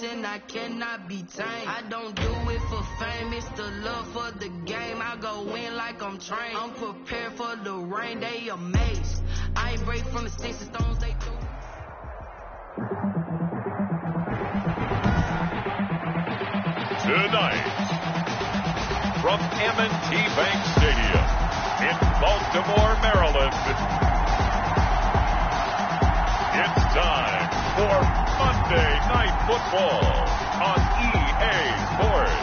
and I cannot be tamed. I don't do it for fame, it's the love for the game. I go in like I'm trained. I'm prepared for the rain, they amazed. I ain't break from the sticks and stones they threw. Tonight, from M&T Bank Stadium in Baltimore, Maryland, it's time for Monday Night Football on EA Sports.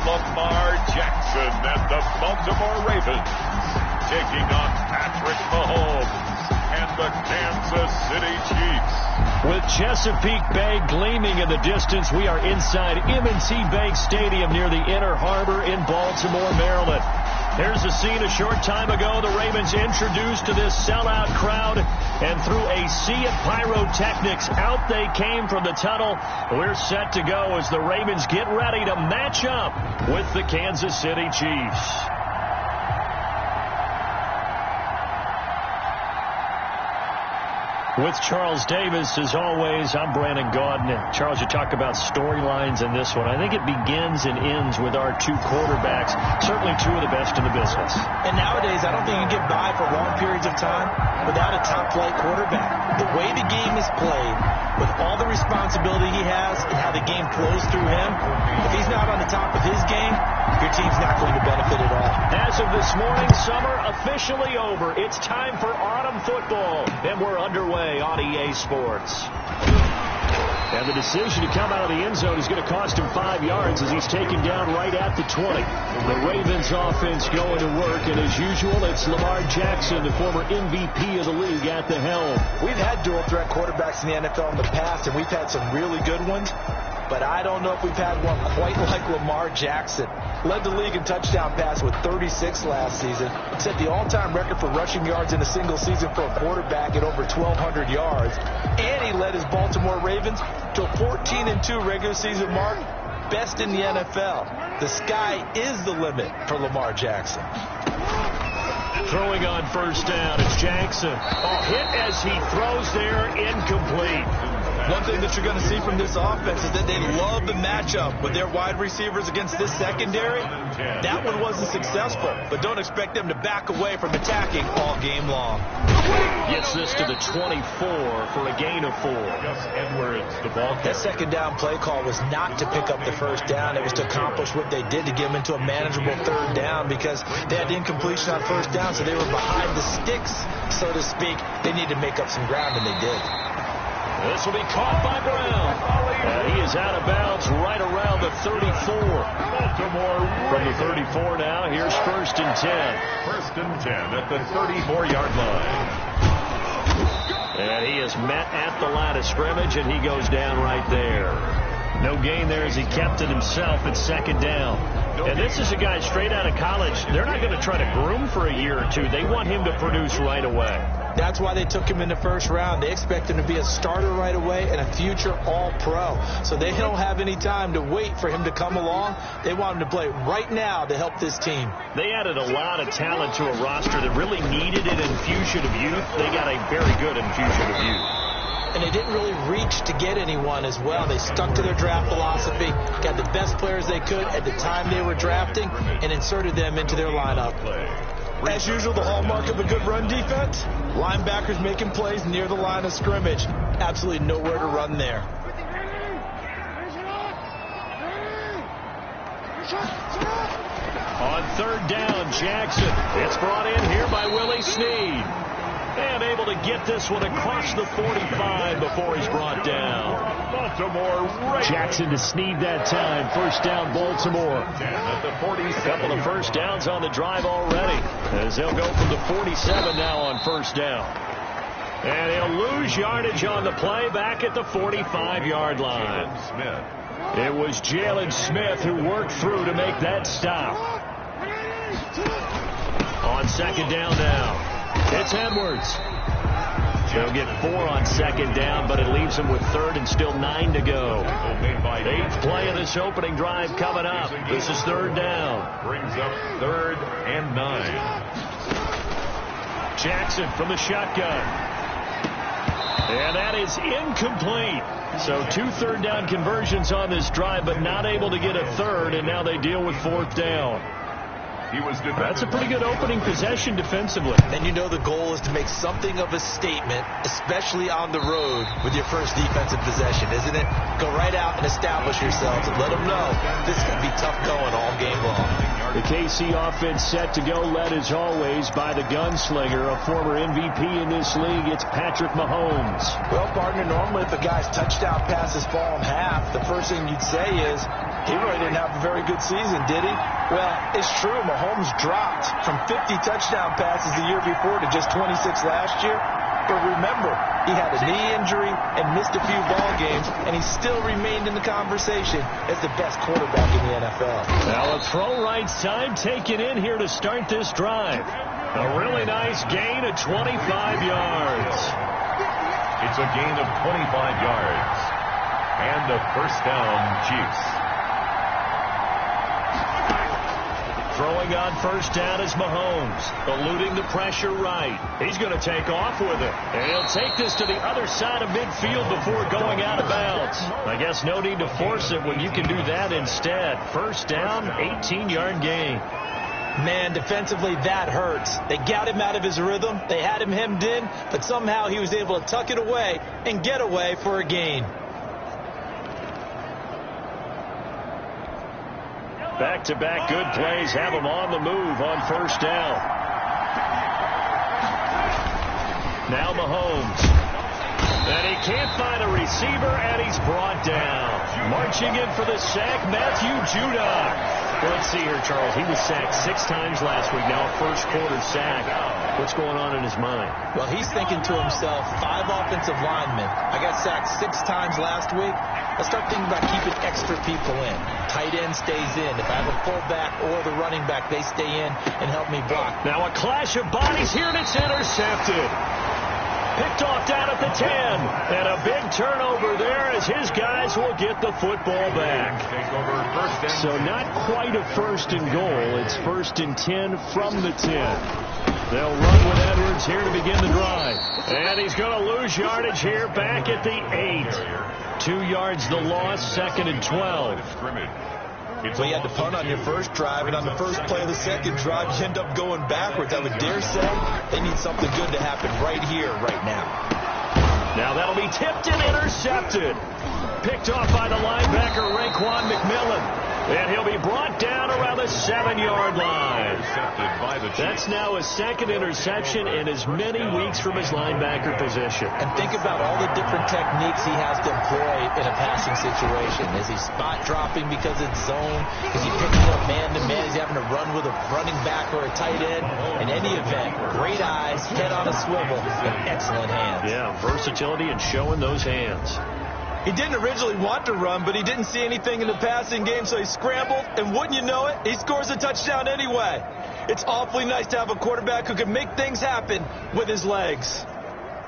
Lamar Jackson and the Baltimore Ravens taking on Patrick Mahomes and the Kansas City Chiefs. With Chesapeake Bay gleaming in the distance, we are inside M&T Bank Stadium near the Inner Harbor in Baltimore, Maryland. Here's a scene a short time ago. The Ravens introduced to this sellout crowd, and through a sea of pyrotechnics, out they came from the tunnel. We're set to go as the Ravens get ready to match up with the Kansas City Chiefs. With Charles Davis, as always, I'm Brandon Gaudin. Charles, you talk about storylines in this one. I think it begins and ends with our two quarterbacks, certainly two of the best in the business. And nowadays, I don't think you can get by for long periods of time without a top-flight quarterback. The way the game is played, with all the responsibility he has and how the game flows through him, if he's not on the top of his game, your team's not going to benefit at all. As of this morning, summer officially over. It's time for autumn football, and we're underway on EA Sports. And the decision to come out of the end zone is going to cost him 5 yards as he's taken down right at the 20. The Ravens offense going to work, and as usual, it's Lamar Jackson, the former MVP of the league, at the helm. We've had dual-threat quarterbacks in the NFL in the past, and we've had some really good ones. But I don't know if we've had one quite like Lamar Jackson. Led the league in touchdown pass with 36 last season. Set the all-time record for rushing yards in a single season for a quarterback at over 1,200 yards. And he led his Baltimore Ravens to a 14-2 regular season mark. Best in the NFL. The sky is the limit for Lamar Jackson. Throwing on first down, it's Jackson. Hit as he throws there, incomplete. One thing that you're going to see from this offense is that they love the matchup with their wide receivers against this secondary. That one wasn't successful, but don't expect them to back away from attacking all game long. Gets this to the 24 for a gain of 4. Gus Edwards, the ball. That second down play call was not to pick up the first down. It was to accomplish what they did to get them into a manageable third down because they had incompletion on first down, so they were behind the sticks, so to speak. They needed to make up some ground, and they did. This will be caught by Brown. And he is out of bounds right around the 34. Baltimore From the 34 now, here's 1st and 10. 1st and 10 at the 34-yard line. And he is met at the line of scrimmage, and he goes down right there. No gain there as he kept it himself at 2nd down. And this is a guy straight out of college. They're not going to try to groom for a year or two. They want him to produce right away. That's why they took him in the first round. They expect him to be a starter right away and a future all-pro. So they don't have any time to wait for him to come along. They want him to play right now to help this team. They added a lot of talent to a roster that really needed an infusion of youth. They got a very good infusion of youth. And they didn't really reach to get anyone as well. They stuck to their draft philosophy, got the best players they could at the time they were drafting, and inserted them into their lineup. As usual, the hallmark of a good run defense, linebackers making plays near the line of scrimmage. Absolutely nowhere to run there. On 3rd down, Jackson. It's brought in here by Willie Snead. And able to get this one across the 45 before he's brought down. Baltimore Jackson to Snead that time. 1st down, Baltimore. At the 47. Couple of first downs on the drive already, as they'll go from the 47 now on 1st down. And he'll lose yardage on the play back at the 45-yard line. It was Jalen Smith who worked through to make that stop. On 2nd down now, it's Edwards. They'll get 4 on second down, but it leaves them with third and still 9 to go. 8th play of this opening drive coming up. This is third down. Brings up 3rd and 9. Jackson from the shotgun. And that is incomplete. So 2 third down conversions on this drive, but not able to get a third, and now they deal with 4th down. That's a pretty good opening possession defensively. And you know the goal is to make something of a statement, especially on the road with your first defensive possession, isn't it? Go right out and establish yourselves and let them know this is going to be tough going all game long. The KC offense set to go, led as always by the gunslinger, a former MVP in this league. It's Patrick Mahomes. Well, partner, normally if a guy's touchdown passes fall in half, the first thing you'd say is, he really didn't have a very good season, did he? Well, it's true. Mahomes dropped from 50 touchdown passes the year before to just 26 last year. But remember, he had a knee injury and missed a few ball games, and he still remained in the conversation as the best quarterback in the NFL. Now a throw right side taken in here to start this drive. A really nice gain of 25 yards. It's a gain of 25 yards. And the first down, Chiefs. Throwing on first down is Mahomes, eluding the pressure right. He's going to take off with it. And he'll take this to the other side of midfield before going out of bounds. I guess no need to force it when you can do that instead. First down, 18-yard gain. Man, defensively, that hurts. They got him out of his rhythm. They had him hemmed in, but somehow he was able to tuck it away and get away for a gain. Back-to-back good plays have him on the move on first down. Now Mahomes. And he can't find a receiver, and he's brought down. Marching in for the sack, Matthew Judon. Well, let's see here, Charles. He was sacked 6 times last week. Now a first-quarter sack. What's going on in his mind? Well, he's thinking to himself, 5 offensive linemen. I got sacked 6 times last week. Let's start thinking about keeping extra people in. Tight end stays in. If I have a fullback or the running back, they stay in and help me block. Now a clash of bodies here, and it's intercepted. Picked off down at the 10. And a big turnover there as his guys will get the football back. So not quite a first and goal. It's 1st and 10 from the 10. They'll run with Edwards here to begin the drive. And he's going to lose yardage here back at the 8. 2 yards the loss, 2nd and 12. So you had to punt on your first drive, and on the first play of the second drive, you end up going backwards. I would dare say they need something good to happen right here, right now. Now that'll be tipped and intercepted. Picked off by the linebacker, Raekwon McMillan. And he'll be brought down around the 7-yard line. That's now his 2nd interception in as many weeks from his linebacker position. And think about all the different techniques he has to employ in a passing situation. Is he spot dropping because it's zone? Is he picking up man-to-man? Is he having to run with a running back or a tight end? In any event, great eyes, head on a swivel, and excellent hands. Yeah, versatility and showing those hands. He didn't originally want to run, but he didn't see anything in the passing game, so he scrambled, and wouldn't you know it, he scores a touchdown anyway. It's awfully nice to have a quarterback who can make things happen with his legs.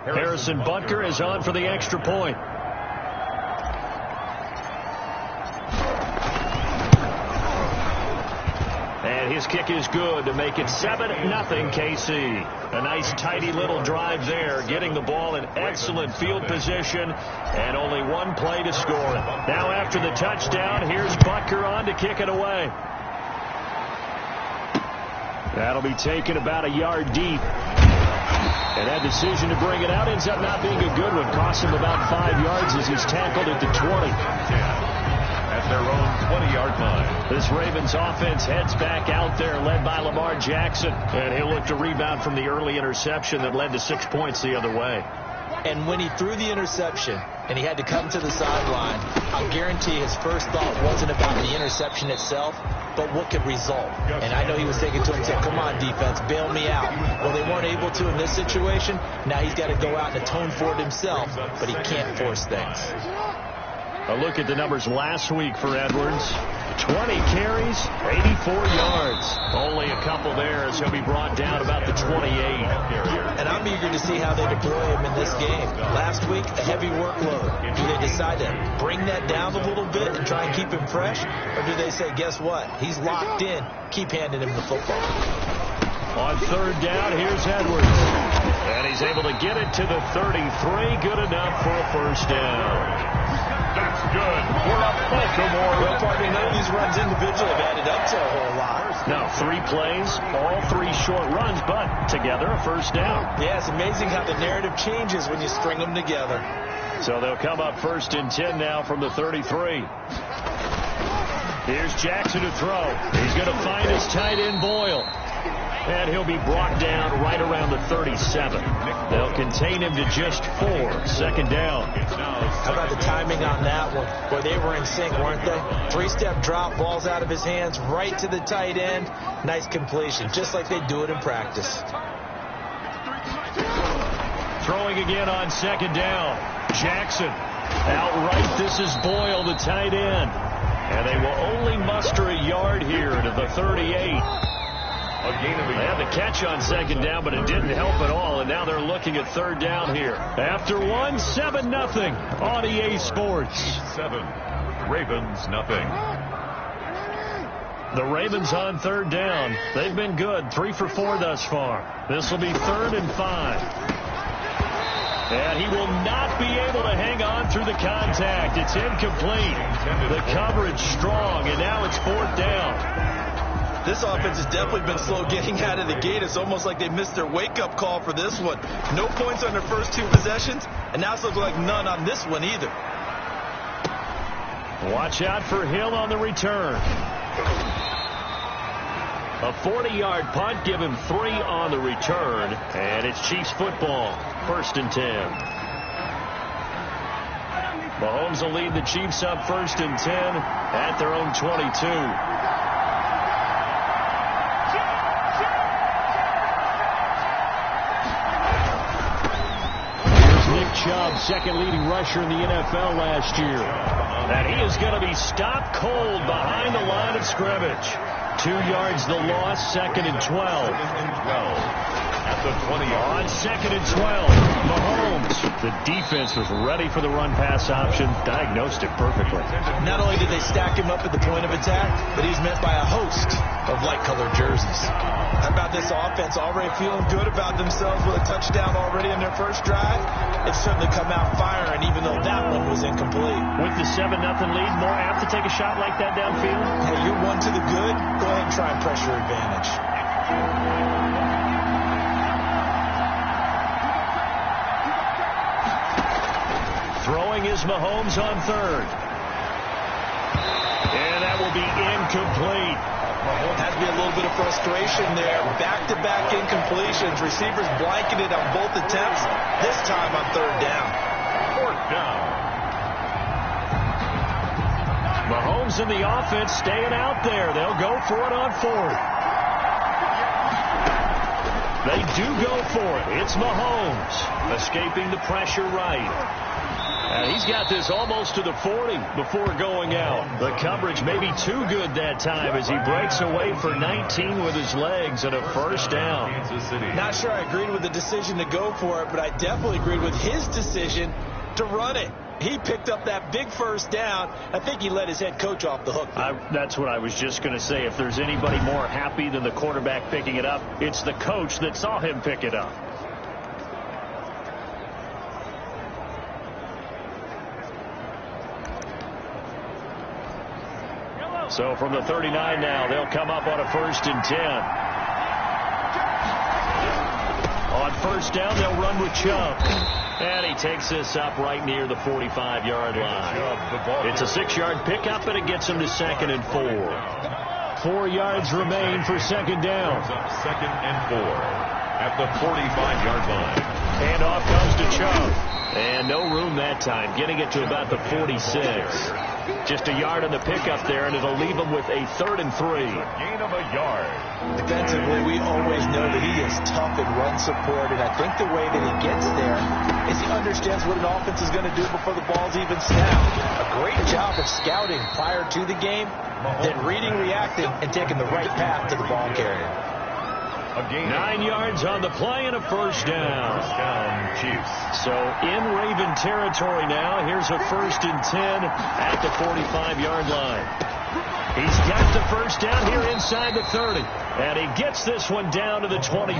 Harrison Butker is on for the extra point. And his kick is good to make it 7-0 KC. A nice tidy little drive there, getting the ball in excellent field position, and only 1 play to score it. Now after the touchdown, here's Butker on to kick it away. That'll be taken about a yard deep. And that decision to bring it out ends up not being a good one. Cost him about 5 yards as he's tackled at the 20. At their own 20-yard line. This Ravens offense heads back out there, led by Lamar Jackson. And he'll look to rebound from the early interception that led to 6 points the other way. And when he threw the interception and he had to come to the sideline, I'll guarantee his first thought wasn't about the interception itself, but what could result. And I know he was thinking to himself, come on, defense, bail me out. Well, they weren't able to in this situation. Now he's got to go out and atone for it himself, but he can't force things. A look at the numbers last week for Edwards. 20 carries, 84 yards. Only a couple there as he'll be brought down about the 28. And I'm eager to see how they deploy him in this game. Last week, a heavy workload. Do they decide to bring that down a little bit and try and keep him fresh? Or do they say, guess what? He's locked in. Keep handing him the football. On third down, here's Edwards. And he's able to get it to the 33. Good enough for a first down. That's good for a Baltimore. Well, partly none of these runs individually have added up to a whole lot. Now, 3 plays, all 3 short runs, but together a first down. Yeah, it's amazing how the narrative changes when you string them together. So they'll come up first and 10 now from the 33. Here's Jackson to throw. He's going to find his tight end, Boyle. And he'll be brought down right around the 37. They'll contain him to just 4. Second down. How about the timing on that one? Boy, they were in sync, weren't they? 3-step drop, balls out of his hands, right to the tight end. Nice completion, just like they do it in practice. Throwing again on second down. Jackson. Outright, this is Boyle, the tight end. And they will only muster a yard here to the 38. They had the catch on second down, but it didn't help at all, and now they're looking at third down here. After 1, 7-0 on EA Sports. 7, Ravens nothing. The Ravens on third down. They've been good, 3 for 4 thus far. This will be 3rd and 5. And he will not be able to hang on through the contact. It's incomplete. The coverage strong, and now it's 4th down. This offense has definitely been slow getting out of the gate. It's almost like they missed their wake-up call for this one. No points on their first 2 possessions, and now it's looking like none on this one either. Watch out for Hill on the return. A 40-yard punt, give him 3 on the return, and it's Chiefs football, 1st and 10. Mahomes will lead the Chiefs up 1st and 10 at their own 22. Chubb, second leading rusher in the NFL last year. And he is going to be stopped cold behind the line of scrimmage. 2 yards the loss, 2nd and 12. At the 20. On 2nd and 12, Mahomes. The defense was ready for the run-pass option, diagnosed it perfectly. Not only did they stack him up at the point of attack, but he's met by a host of light-colored jerseys. How about this offense already feeling good about themselves with a touchdown already in their first drive? They've certainly come out firing, even though that one was incomplete. With the 7-0 lead, more apt to take a shot like that downfield? Hey, you're 1 to the good. Go ahead and try and press your advantage. Throwing is Mahomes on 3rd. And that will be incomplete. Has to be a little bit of frustration there. Back-to-back incompletions. Receivers blanketed on both attempts. This time on 3rd down. 4th down. Mahomes and the offense staying out there. They'll go for it on 4th. They do go for it. It's Mahomes escaping the pressure right. And he's got this almost to the 40 before going out. The coverage may be too good that time as he breaks away for 19 with his legs and a first down. Not sure I agreed with the decision to go for it, but I definitely agreed with his decision to run it. He picked up that big first down. I think he let his head coach off the hook. That's what I was just going to say. If there's anybody more happy than the quarterback picking it up, it's the coach that saw him pick it up. So from the 39 now, they'll come up on a 1st and 10. On 1st down, they'll run with Chubb. And he takes this up right near the 45-yard line. It's a 6-yard pickup, and it gets him to 2nd and 4. 4 yards remain for 2nd down. 2nd and 4 at the 45-yard line. And off comes to Chubb. And no room that time, getting it to about the 46. Just a yard on the pickup there, and it'll leave him with a 3rd and 3. Gain of a yard. Defensively, we always know that he is tough in run support, and I think the way that he gets there is he understands what an offense is going to do before the ball's even snapped. A great job of scouting prior to the game, then reading, reacting, and taking the right path to the ball carrier. 9 yards on the play and a first down. First down, Chiefs. So in Raven territory now. Here's a 1st and 10 at the 45-yard line. He's got the first down here inside the 30. And he gets this one down to the 24.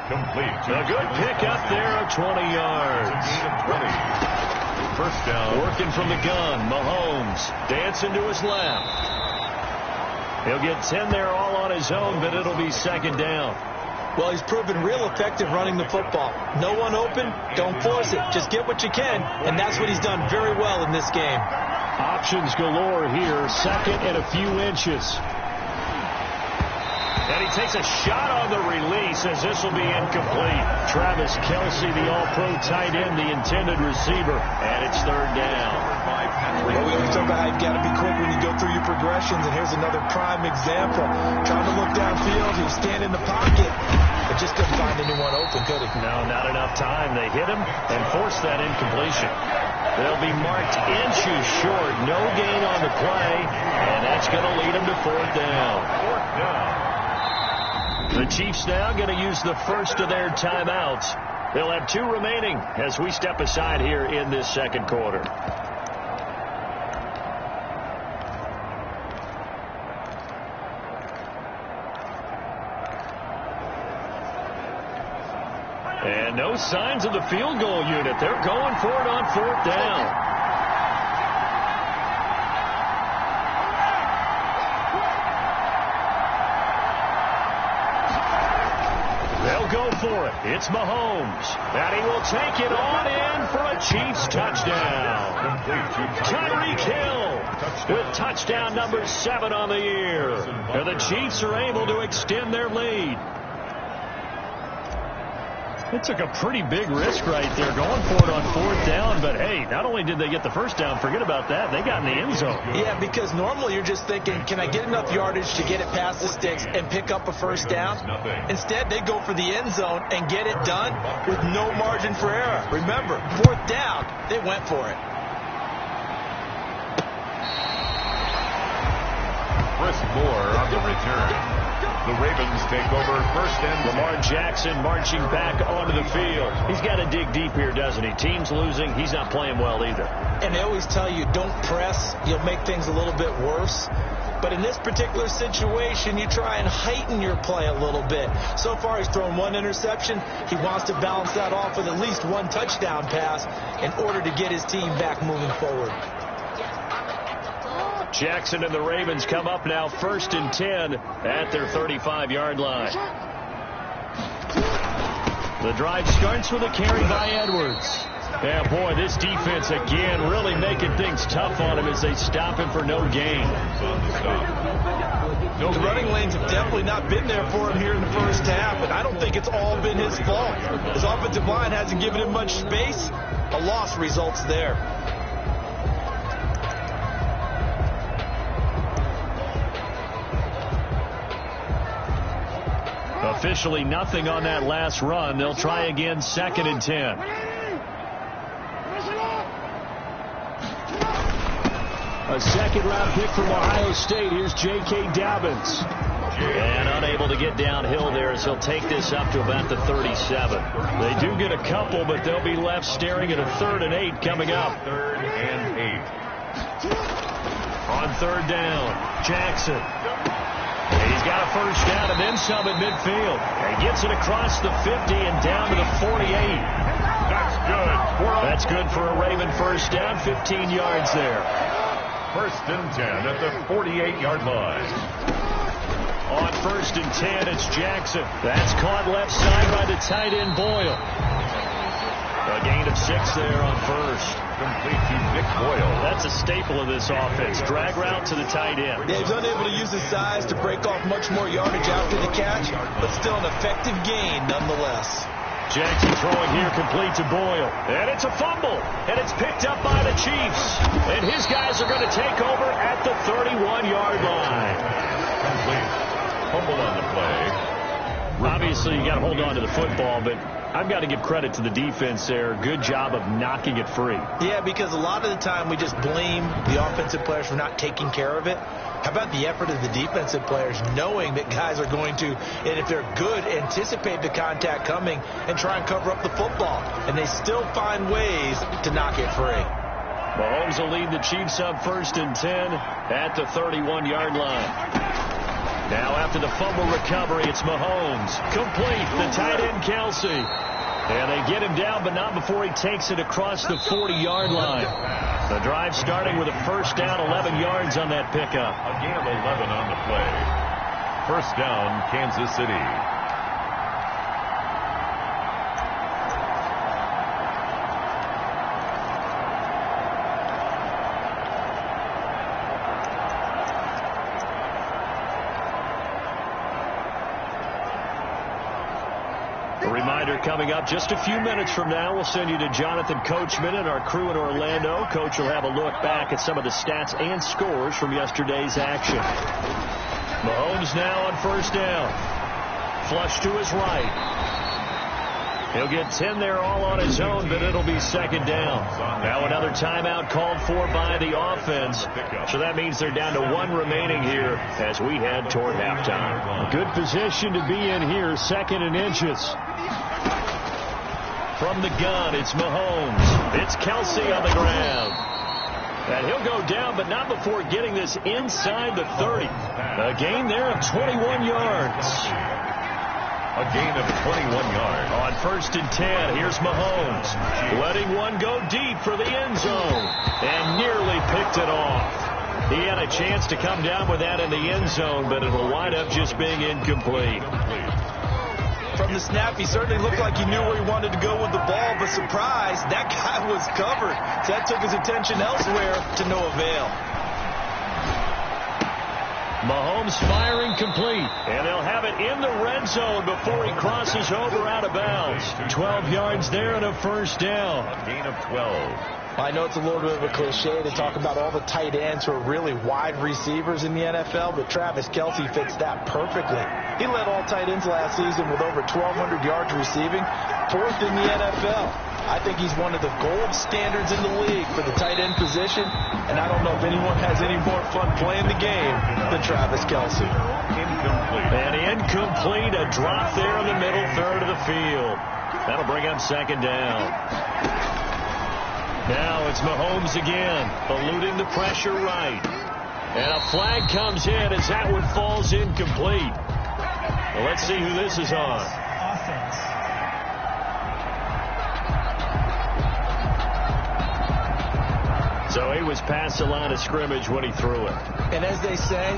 Complete. A good pickup there of 20 yards. Gain of 20. First down. Working from the gun. Mahomes dancing to his left. He'll get 10 there all on his own, but it'll be 2nd down. Well, he's proven real effective running the football. No one open, don't force it. Just get what you can, and that's what he's done very well in this game. Options galore here. 2nd and a few inches. And he takes a shot on the release as this will be incomplete. Travis Kelce, the all-pro tight end, the intended receiver, and it's 3rd down. Well, we talk about how you've got to be quick when you go through your progressions, and here's another prime example. Trying to look downfield, he was standing in the pocket, but just couldn't find anyone open, could he? No, not enough time. They hit him and forced that incompletion. They'll be marked inches short. No gain on the play, and that's going to lead them to 4th down. 4th down. The Chiefs now going to use the first of their timeouts. They'll have 2 remaining as we step aside here in this 2nd quarter. And no signs of the field goal unit. They're going for it on 4th down. They'll go for it. It's Mahomes. And he will take it on in for a Chiefs touchdown. Tyreek Hill with touchdown number 7 on the year. And the Chiefs are able to extend their lead. It took a pretty big risk right there going for it on 4th down. But, hey, not only did they get the first down, forget about that, they got in the end zone. Yeah, because normally you're just thinking, can I get enough yardage to get it past the sticks and pick up a first down? Instead, they go for the end zone and get it done with no margin for error. Remember, 4th down, they went for it. Chris Moore on the return. The Ravens take over 1st and 10. Lamar Jackson marching back onto the field. He's got to dig deep here, doesn't he? Team's losing. He's not playing well either. And they always tell you, don't press. You'll make things a little bit worse. But in this particular situation, you try and heighten your play a little bit. So far, he's thrown 1 interception. He wants to balance that off with at least 1 touchdown pass in order to get his team back moving forward. Jackson and the Ravens come up now 1st and 10 at their 35-yard line. The drive starts with a carry by Edwards. Yeah, boy, this defense again really making things tough on him as they stop him for no gain. The running lanes have definitely not been there for him here in the first half, but I don't think it's all been his fault. His offensive line hasn't given him much space. A loss results there. Officially nothing on that last run. They'll try again 2nd and 10. A 2nd-round pick from Ohio State. Here's J.K. Dobbins. And unable to get downhill there as he'll take this up to about the 37. They do get a couple, but they'll be left staring at a 3rd and 8 coming up. 3rd and 8. On 3rd down, Jackson. He's got a first down and then some at midfield. He gets it across the 50 and down to the 48. That's good. That's good for a Raven first down, 15 yards there. 1st and 10 at the 48-yard line. On 1st and 10, it's Jackson. That's caught left side by the tight end Boyle. A gain of 6 there on 1st. Complete to Nick Boyle. That's a staple of this offense. Drag route to the tight end. Yeah, he's unable to use his size to break off much more yardage after the catch, but still an effective gain nonetheless. Jackson throwing here, complete to Boyle. And it's a fumble. And it's picked up by the Chiefs. And his guys are going to take over at the 31-yard line. Complete. Fumble on the play. Obviously, you got to hold on to the football, but I've got to give credit to the defense there. Good job of knocking it free. Yeah, because a lot of the time we just blame the offensive players for not taking care of it. How about the effort of the defensive players knowing that guys are going to, and if they're good, anticipate the contact coming and try and cover up the football. And they still find ways to knock it free. Mahomes will lead the Chiefs up 1st and 10 at the 31-yard line. Now after the fumble recovery, it's Mahomes. Complete, the tight end Kelsey. And they get him down, but not before he takes it across the 40-yard line. The drive starting with a first down, 11 yards on that pickup. A gain of 11 on the play. First down, Kansas City. A reminder coming up just a few minutes from now, we'll send you to Jonathan Coachman and our crew in Orlando. Coach will have a look back at some of the stats and scores from yesterday's action. Mahomes now on first down. Flush to his right. He'll get 10 there all on his own, but it'll be second down. Now another timeout called for by the offense. So that means they're down to 1 remaining here as we head toward halftime. Good position to be in here, 2nd and inches. From the gun, it's Mahomes. It's Kelsey on the ground. And he'll go down, but not before getting this inside the 30. A gain there of 21 yards. A gain of 21 yards. On 1st and 10, here's Mahomes. Letting one go deep for the end zone. And nearly picked it off. He had a chance to come down with that in the end zone, but it'll wind up just being incomplete. From the snap, he certainly looked like he knew where he wanted to go with the ball, but surprise, that guy was covered. So that took his attention elsewhere to no avail. Mahomes firing complete, and they'll have it in the red zone before he crosses over out of bounds. 12 yards there and a first down. A gain of 12. I know it's a little bit of a cliche to talk about all the tight ends who are really wide receivers in the NFL, but Travis Kelce fits that perfectly. He led all tight ends last season with over 1,200 yards receiving, 4th in the NFL. I think he's one of the gold standards in the league for the tight end position, and I don't know if anyone has any more fun playing the game than Travis Kelce. Incomplete. And incomplete, a drop there in the middle third of the field. That'll bring up second down. Now it's Mahomes again, eluding the pressure right. And a flag comes in as that one falls incomplete. Well, let's see who this is on. Offense. So he was past the line of scrimmage when he threw it. And as they say,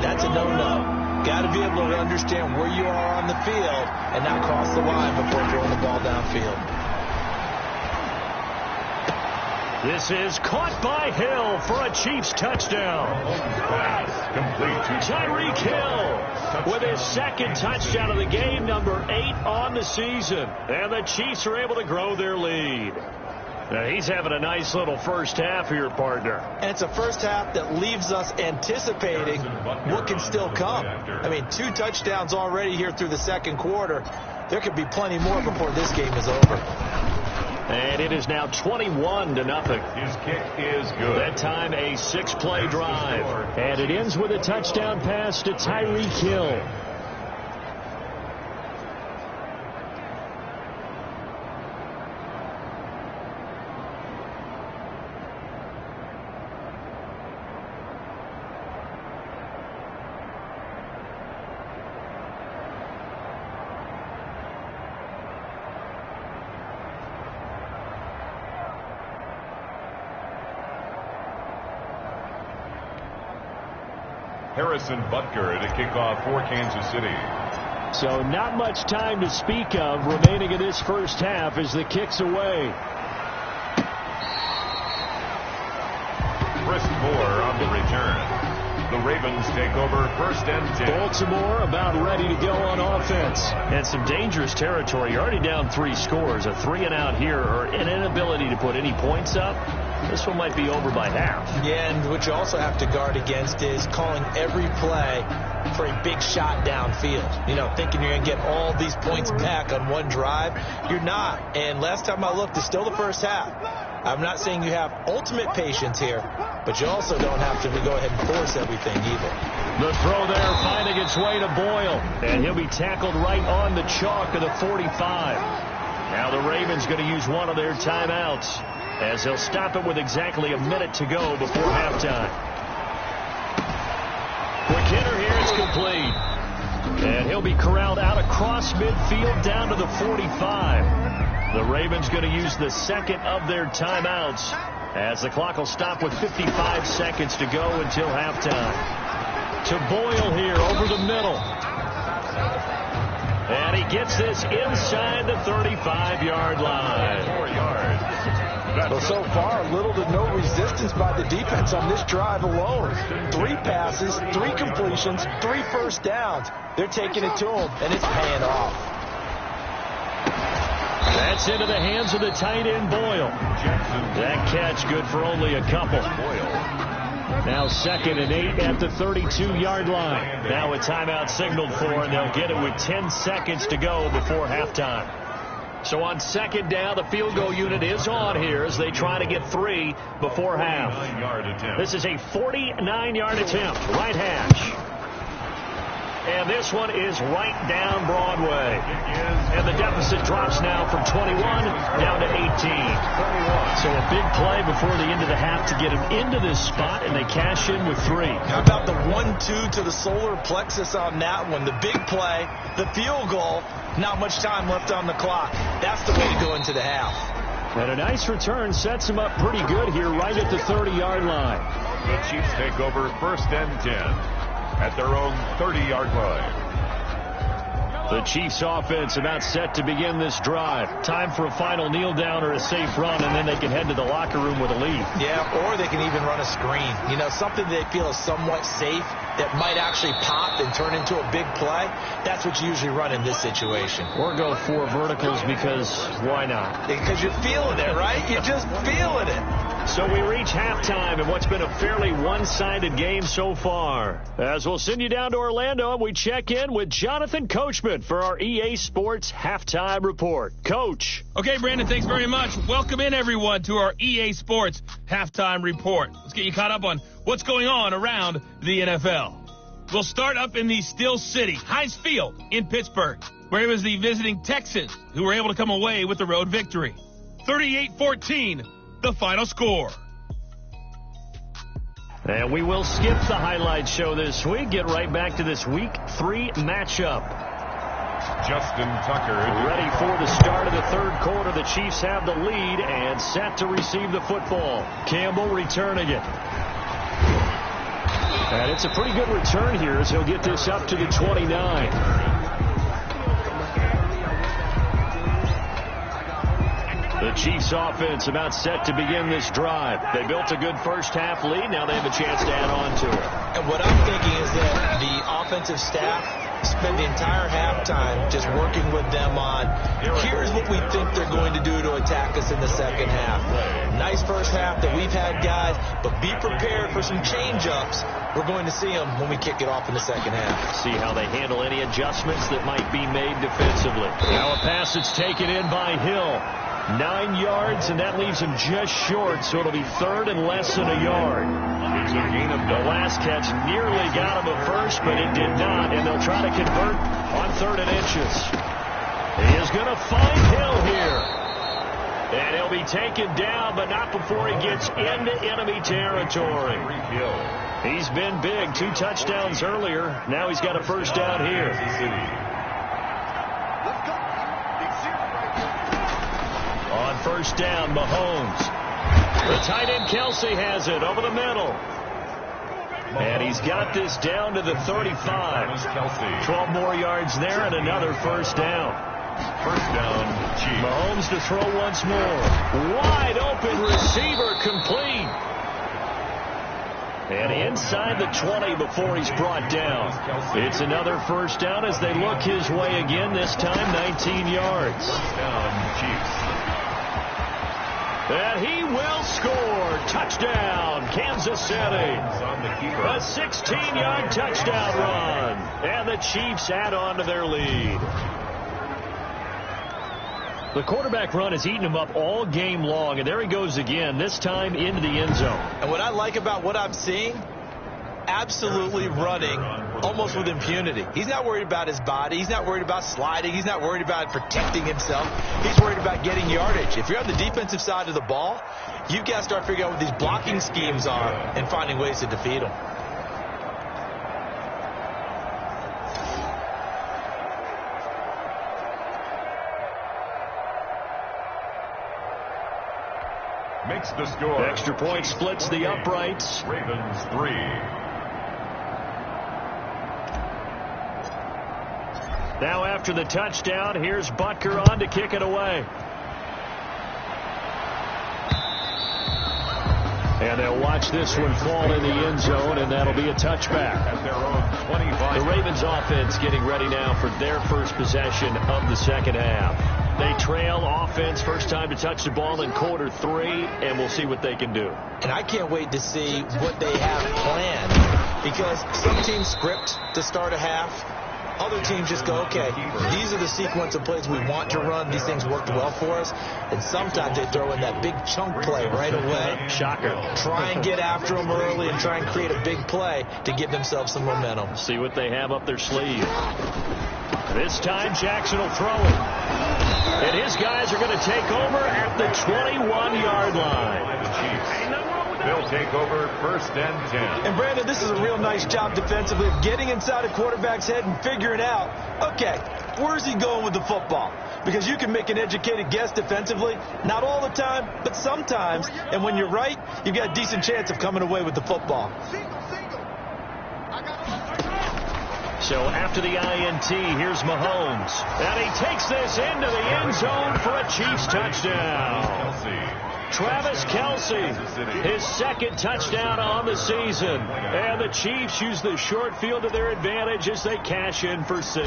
that's a no-no. Got to be able to understand where you are on the field and not cross the line before throwing the ball downfield. This is caught by Hill for a Chiefs touchdown. Complete. Tyreek Hill with his 2nd touchdown of the game, number 8 on the season. And the Chiefs are able to grow their lead. Now he's having a nice little first half here, partner. And it's a first half that leaves us anticipating what can still come. I mean, 2 touchdowns already here through the 2nd quarter. There could be plenty more before this game is over. And it is now 21-0. His kick is good. That time a 6-play drive. And it ends with a touchdown pass to Tyreek Hill. Harrison Butker to kick off for Kansas City. So not much time to speak of remaining in this first half as the kick's away. Chris Moore on the return. The Ravens take over 1st and 10. Baltimore about ready to go on offense. And some dangerous territory. You're already down 3 scores. A 3-and-out here or an inability to put any points up. This one might be over by half. Yeah, and what you also have to guard against is calling every play for a big shot downfield. You know, thinking you're going to get all these points back on one drive. You're not. And last time I looked, it's still the first half. I'm not saying you have ultimate patience here, but you also don't have to go ahead and force everything either. The throw there finding its way to Boyle. And he'll be tackled right on the chalk of the 45. Now the Ravens going to use one of their timeouts, as they'll stop it with exactly a minute to go before halftime. Quick hitter here, it's complete. And he'll be corralled out across midfield down to the 45. The Ravens going to use the second of their timeouts, as the clock will stop with 55 seconds to go until halftime. To Boyle here over the middle. And he gets this inside the 35-yard line. 4 yards. Well, so far, little to no resistance by the defense on this drive alone. 3 passes, 3 completions, 3 first downs. They're taking it to them, and it's paying off. That's into the hands of the tight end, Boyle. That catch good for only a couple. Now 2nd and 8 at the 32-yard line. Now a timeout signaled for, and they'll get it with 10 seconds to go before halftime. So on 2nd down, the field goal unit is on here as they try to get 3 before half. This is a 49-yard attempt, right hash. And this one is right down Broadway. And the deficit drops now from 21 down to 18. So a big play before the end of the half to get him into this spot, and they cash in with 3. How about the 1-2 to the solar plexus on that one? The big play, the field goal, not much time left on the clock. That's the way to go into the half. And a nice return sets him up pretty good here right at the 30-yard line. The Chiefs take over 1st and 10. At their own 30-yard line. The Chiefs offense about set to begin this drive. Time for a final kneel down or a safe run, and then they can head to the locker room with a lead. Yeah, or they can even run a screen. You know, something they feel is somewhat safe that might actually pop and turn into a big play. That's what you usually run in this situation. Or go 4 verticals, because why not? Because you're feeling it, right? You're just feeling it. So we reach halftime in what's been a fairly one-sided game so far. As we'll send you down to Orlando, and we check in with Jonathan Coachman for our EA Sports Halftime Report. Coach. Okay, Brandon, thanks very much. Welcome in, everyone, to our EA Sports Halftime Report. Let's get you caught up on what's going on around the NFL. We'll start up in the Steel City, Heinz Field in Pittsburgh, where it was the visiting Texans who were able to come away with the road victory. 38-14. The final score. And we will skip the highlight show this week. Get right back to this Week 3 matchup. Justin Tucker. Ready for the start of the 3rd quarter. The Chiefs have the lead and set to receive the football. Campbell returning it. And it's a pretty good return here as he'll get this up to the 29. The Chiefs offense about set to begin this drive. They built a good first half lead. Now they have a chance to add on to it. And what I'm thinking is that the offensive staff spend the entire halftime just working with them on, here's what we think they're going to do to attack us in the second half. Nice first half that we've had, guys, but be prepared for some change-ups. We're going to see them when we kick it off in the second half. See how they handle any adjustments that might be made defensively. Now a pass that's taken in by Hill. 9 yards, and that leaves him just short, so it'll be 3rd and less than a yard. It's a gain of the last catch nearly got him a first, but it did not, and they'll try to convert on 3rd and inches. He is going to find Hill here. And he'll be taken down, but not before he gets into enemy territory. He's been big. 2 touchdowns earlier. Now he's got a first down here. On first down, Mahomes. The tight end Kelsey has it over the middle. And he's got this down to the 35. 12 more yards there and another first down. First down, Chiefs. Mahomes to throw once more. Wide open receiver complete. And inside the 20 before he's brought down. It's another first down as they look his way again, this time 19 yards. And he will score. Touchdown, Kansas City. A 16-yard touchdown run. And the Chiefs add on to their lead. The quarterback run has eaten him up all game long, and there he goes again, this time into the end zone. And what I like about what I'm seeing, absolutely running almost with impunity. He's not worried about his body. He's not worried about sliding. He's not worried about protecting himself. He's worried about getting yardage. If you're on the defensive side of the ball, you've got to start figuring out what these blocking schemes are and finding ways to defeat them. Makes the score. Extra point splits the uprights. Ravens 3. Now after the touchdown, here's Butker on to kick it away. And they'll watch this one fall in the end zone, and that'll be a touchback. At their own 25. The Ravens offense getting ready now for their first possession of the second half. They trail offense, first time to touch the ball in quarter 3, and we'll see what they can do. And I can't wait to see what they have planned, because some teams script to start a half. Other teams just go, okay, these are the sequence of plays we want to run. These things worked well for us. And sometimes they throw in that big chunk play right away. Shocker. Try and get after them early and try and create a big play to give themselves some momentum. See what they have up their sleeve. This time Jackson will throw it. And his guys are going to take over at the 21-yard line. They'll take over first and 10. And Brandon, this is a real nice job defensively of getting inside a quarterback's head and figuring out, okay, where's he going with the football? Because you can make an educated guess defensively, not all the time, but sometimes. And when you're right, you've got a decent chance of coming away with the football. So after the INT, here's Mahomes. And he takes this into the end zone for a Chiefs touchdown. Travis Kelce, his second touchdown on the season. And the Chiefs use the short field to their advantage as they cash in for 6.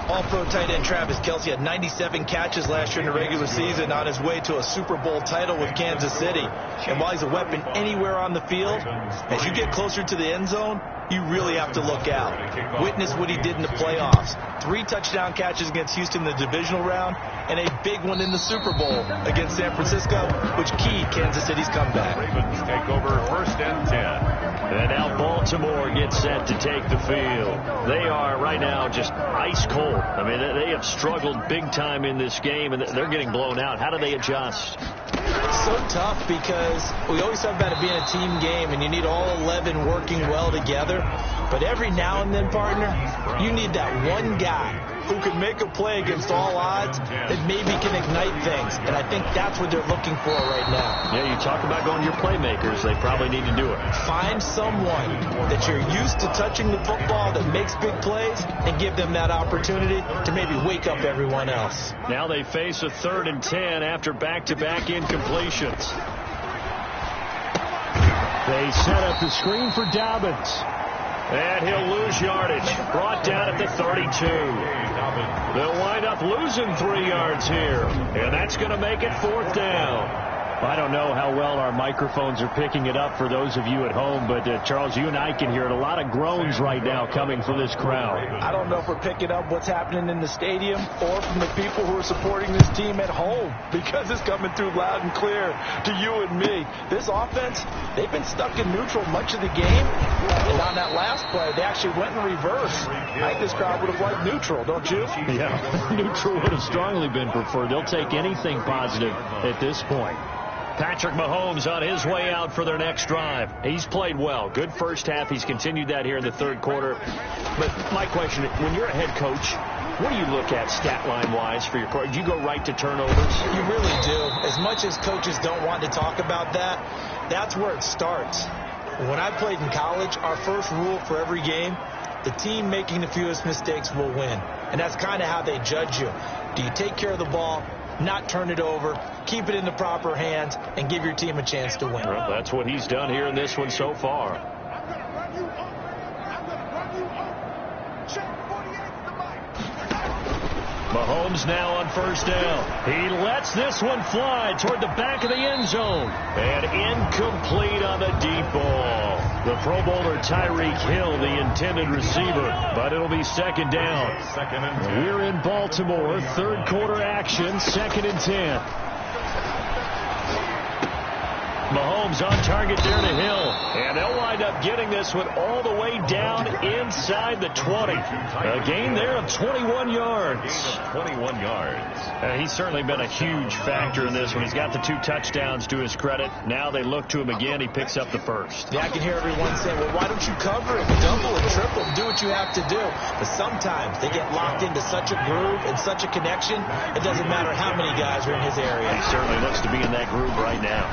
All-pro tight end Travis Kelce had 97 catches last year in the regular season on his way to a Super Bowl title with Kansas City. And while he's a weapon anywhere on the field, as you get closer to the end zone, you really have to look out. Witness what he did in the playoffs. 3 touchdown catches against Houston in the divisional round, and a big one in the Super Bowl against San Francisco, which keyed Kansas City's comeback. Ravens take over first and 10. And now Baltimore gets set to take the field. They are right now just ice cold. I mean, they have struggled big time in this game, and they're getting blown out. How do they adjust? So tough, because we always talk about it being a team game, and you need all 11 working well together. But every now and then, partner, you need that one guy who can make a play against all odds that maybe can ignite things. And I think that's what they're looking for right now. Yeah, you talk about going to your playmakers. They probably need to do it. Find someone that you're used to touching the football that makes big plays and give them that opportunity to maybe wake up everyone else. Now they face a 3rd and 10 after back-to-back incompletions. They set up the screen for Dobbins. And he'll lose yardage. Brought down at the 32. They'll wind up losing 3 yards here. And that's going to make it 4th down. I don't know how well our microphones are picking it up for those of you at home, but Charles, you and I can hear it. A lot of groans right now coming from this crowd. I don't know if we're picking up what's happening in the stadium or from the people who are supporting this team at home, because it's coming through loud and clear to you and me. This offense, they've been stuck in neutral much of the game, and on that last play, they actually went in reverse. I think this crowd would have liked neutral, don't you? Yeah, neutral would have strongly been preferred. They'll take anything positive at this point. Patrick Mahomes on his way out for their next drive. He's played well. Good first half. He's continued that here in the 3rd quarter. But my question, when you're a head coach, what do you look at stat line-wise for your quarter? Do you go right to turnovers? You really do. As much as coaches don't want to talk about that, that's where it starts. When I played in college, our first rule for every game, the team making the fewest mistakes will win. And that's kind of how they judge you. Do you take care of the ball not turn it over, keep it in the proper hands, and give your team a chance to win. Well, that's what he's done here in this one so far. Mahomes now on first down. He lets this one fly toward the back of the end zone. And incomplete on the deep ball. The Pro Bowler Tyreek Hill, the intended receiver, but it'll be second down. Second and 10. We're in Baltimore, third quarter action, 2nd and 10. Mahomes on target there to Hill. And they'll wind up getting this one all the way down inside the 20. A gain there of 21 yards. 21 yards. He's certainly been a huge factor in this one. He's got the 2 touchdowns to his credit. Now they look to him again. He picks up the first. Yeah, I can hear everyone saying, well, why don't you cover it, double it, triple it, do what you have to do. But sometimes they get locked into such a groove and such a connection, it doesn't matter how many guys are in his area. He certainly looks to be in that groove right now.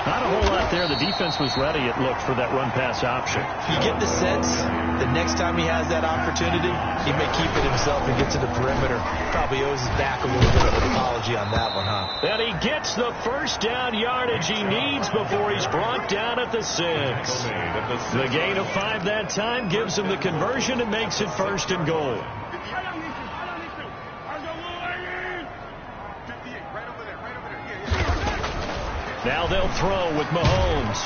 Not a whole lot there. The defense was ready, it looked, for that run-pass option. You get the sense the next time he has that opportunity, he may keep it himself and get to the perimeter. Probably owes his back a little bit of an apology on that one, huh? And he gets the first down yardage he needs before he's brought down at the 6. The gain of 5 that time gives him the conversion and makes it 1st and goal. Now they'll throw with Mahomes.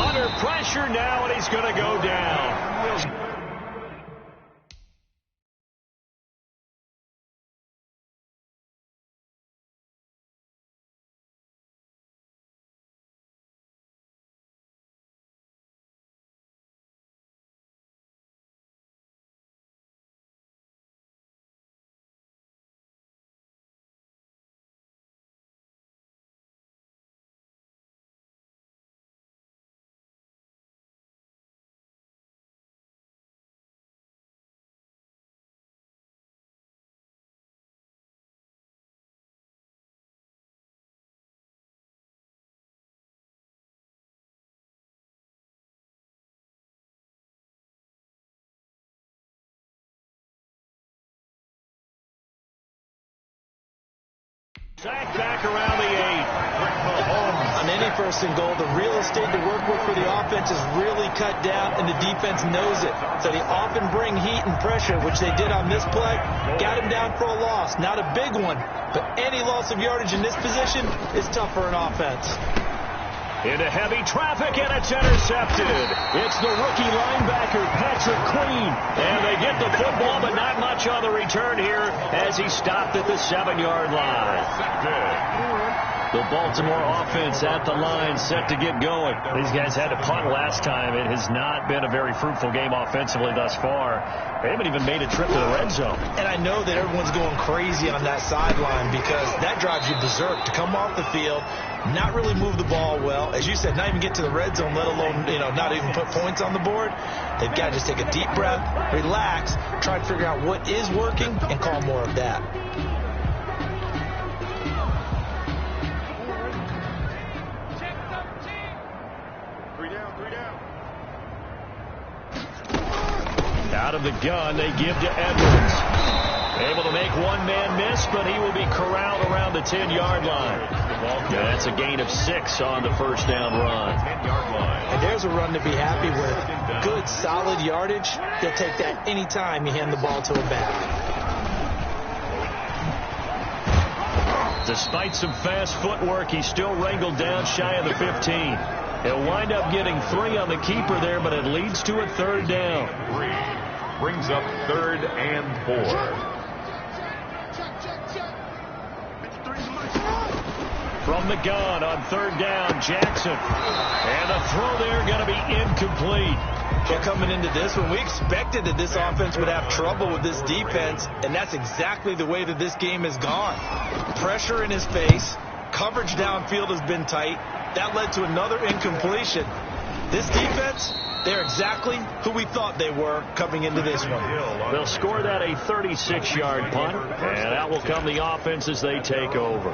Under pressure now, and he's going to go down. Sack back around the 8. On any 1st and goal, the real estate to work with for the offense is really cut down, and the defense knows it. So they often bring heat and pressure, which they did on this play. Got him down for a loss. Not a big one, but any loss of yardage in this position is tough for an offense. Into heavy traffic, and it's intercepted. It's the rookie linebacker, Patrick Queen. And they get the football, but not much on the return here as he stopped at the 7-yard line. The Baltimore offense at the line, set to get going. These guys had to punt last time. It has not been a very fruitful game offensively thus far. They haven't even made a trip to the red zone. And I know that everyone's going crazy on that sideline because that drives you berserk to come off the field, not really move the ball well. As you said, not even get to the red zone, let alone, not even put points on the board. They've got to just take a deep breath, relax, try to figure out what is working, and call more of that. Out of the gun, they give to Edwards. Able to make one man miss, but he will be corralled around the 10-yard line. That's a gain of 6 on the first down run. 10-yard line. And there's a run to be happy with. Good, solid yardage. They'll take that any time you hand the ball to him back. Despite some fast footwork, he's still wrangled down shy of the 15. He'll wind up getting 3 on the keeper there, but it leads to a 3rd down. 3 brings up 3rd and 4. From the gun on 3rd down, Jackson. And the throw there going to be incomplete. But coming into this one, we expected that this offense would have trouble with this defense, and that's exactly the way that this game has gone. Pressure in his face. Coverage downfield has been tight. That led to another incompletion. This defense, They're exactly who we thought they were coming into this one. They'll score that a 36-yard punt, and out will come the offense as they take over.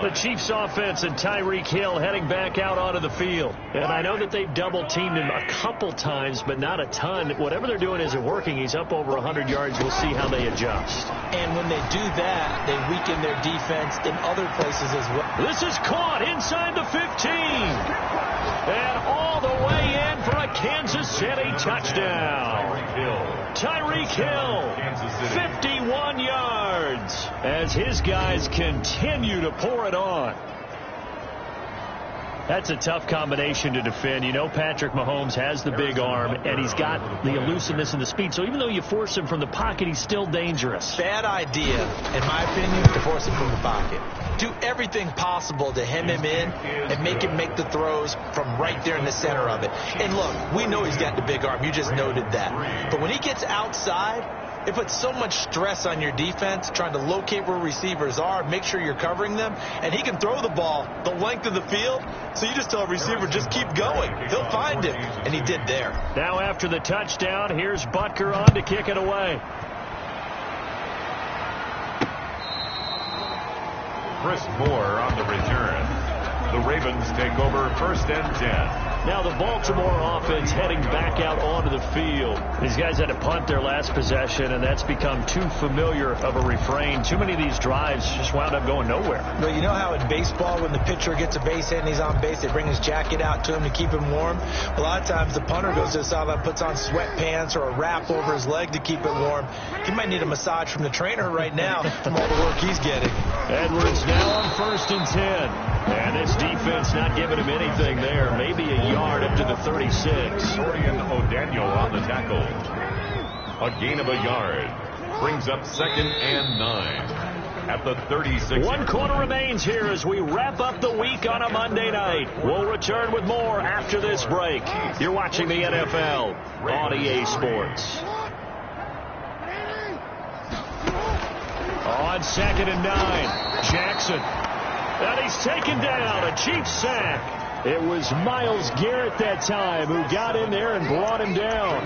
The Chiefs offense and Tyreek Hill heading back out onto the field. And I know that they've double-teamed him a couple times, but not a ton. Whatever they're doing isn't working. He's up over 100 yards. We'll see how they adjust. And when they do that, they weaken their defense in other places as well. This is caught inside the 15. And all the way in for a Kansas City touchdown. Tyreek Hill, 51 yards, as his guys continue to pour it on. That's a tough combination to defend. You know Patrick Mahomes has the big arm, and he's got the elusiveness and the speed. So even though you force him from the pocket, he's still dangerous. Bad idea, in my opinion, to force him from the pocket. Do everything possible to hem him in and make him make the throws from right there in the center of it. And look, we know he's got the big arm. You just noted that. But when he gets outside, it puts so much stress on your defense trying to locate where receivers are, make sure you're covering them, and he can throw the ball the length of the field, so you just tell a receiver, just keep going. He'll find him, and he did there. Now after the touchdown, here's Butker on to kick it away. Chris Moore on the return. The Ravens take over 1st and 10. Now the Baltimore offense heading back out onto the field. These guys had to punt their last possession, and that's become too familiar of a refrain. Too many of these drives just wound up going nowhere. But you know how in baseball, when the pitcher gets a base hit and he's on base, they bring his jacket out to him to keep him warm? A lot of times the punter goes to the sideline, puts on sweatpants or a wrap over his leg to keep it warm. He might need a massage from the trainer right now from all the work he's getting. Edwards now on 1st and 10. And this defense not giving him anything there. Maybe a yard up to the 36. Dorian O'Daniel on the tackle. A gain of a yard. Brings up 2nd and 9. At the 36. One quarter remains here as we wrap up the week on a Monday night. We'll return with more after this break. You're watching the NFL on EA Sports. On 2nd and 9, Jackson. And he's taken down, a Chiefs sack. It was Myles Garrett that time who got in there and brought him down.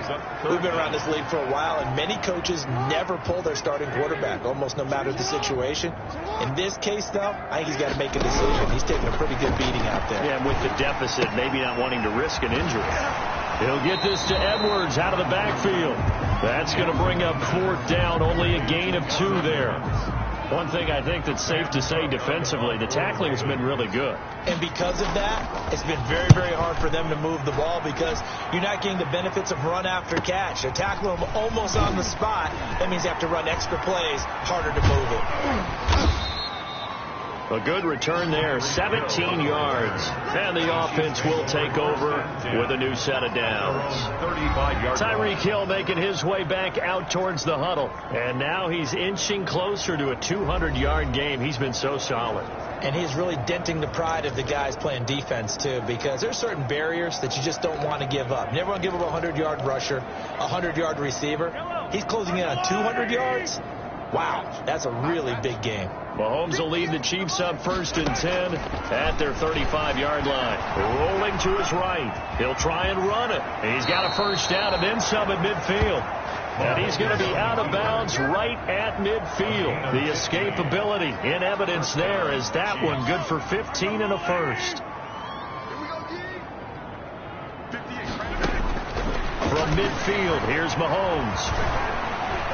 We've been around this league for a while, and many coaches never pull their starting quarterback, almost no matter the situation. In this case, though, I think he's got to make a decision. He's taking a pretty good beating out there. Yeah, and with the deficit, maybe not wanting to risk an injury. He'll get this to Edwards out of the backfield. That's going to bring up 4th down, only a gain of 2 there. One thing I think that's safe to say defensively, the tackling has been really good. And because of that, it's been very, very hard for them to move the ball because you're not getting the benefits of run after catch. They're tackling them almost on the spot. That means they have to run extra plays, harder to move it. A good return there, 17 yards. And the offense will take over with a new set of downs. Tyreek Hill making his way back out towards the huddle. And now he's inching closer to a 200-yard game. He's been so solid. And he's really denting the pride of the guys playing defense, too, because there's certain barriers that you just don't want to give up. You never want to give up a 100-yard rusher, a 100-yard receiver. He's closing in on 200 yards. Wow, that's a really big game. Mahomes will lead the Chiefs up 1st and 10 at their 35-yard line. Rolling to his right. He'll try and run it. He's got a 1st down and then some at midfield. And he's going to be out of bounds right at midfield. The escapability in evidence there is that one good for 15 and a 1st. From midfield, here's Mahomes.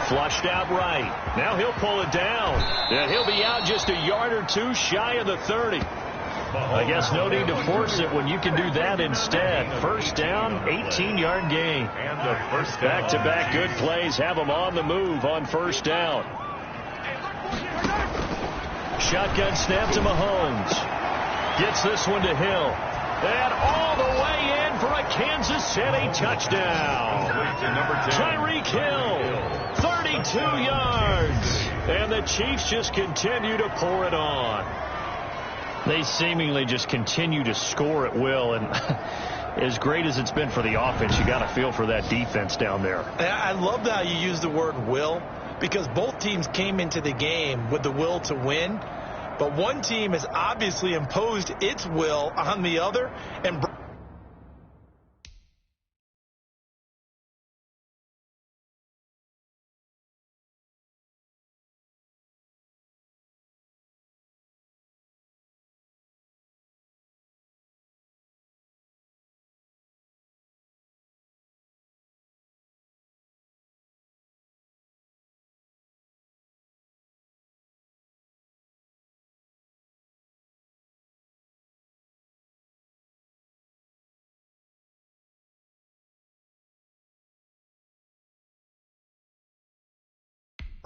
Flushed out right. Now he'll pull it down. And he'll be out just a yard or 2 shy of the 30. I guess no need to force it when you can do that instead. 1st down, 18-yard gain. Back-to-back good plays have them on the move on 1st down. Shotgun snap to Mahomes. Gets this one to Hill. And all the way in for a Kansas City touchdown. Tyreek Hill, 32 yards. And the Chiefs just continue to pour it on. They seemingly just continue to score at will. And as great as it's been for the offense, you got to feel for that defense down there. I love how you use the word will, because both teams came into the game with the will to win. But one team has obviously imposed its will on the other and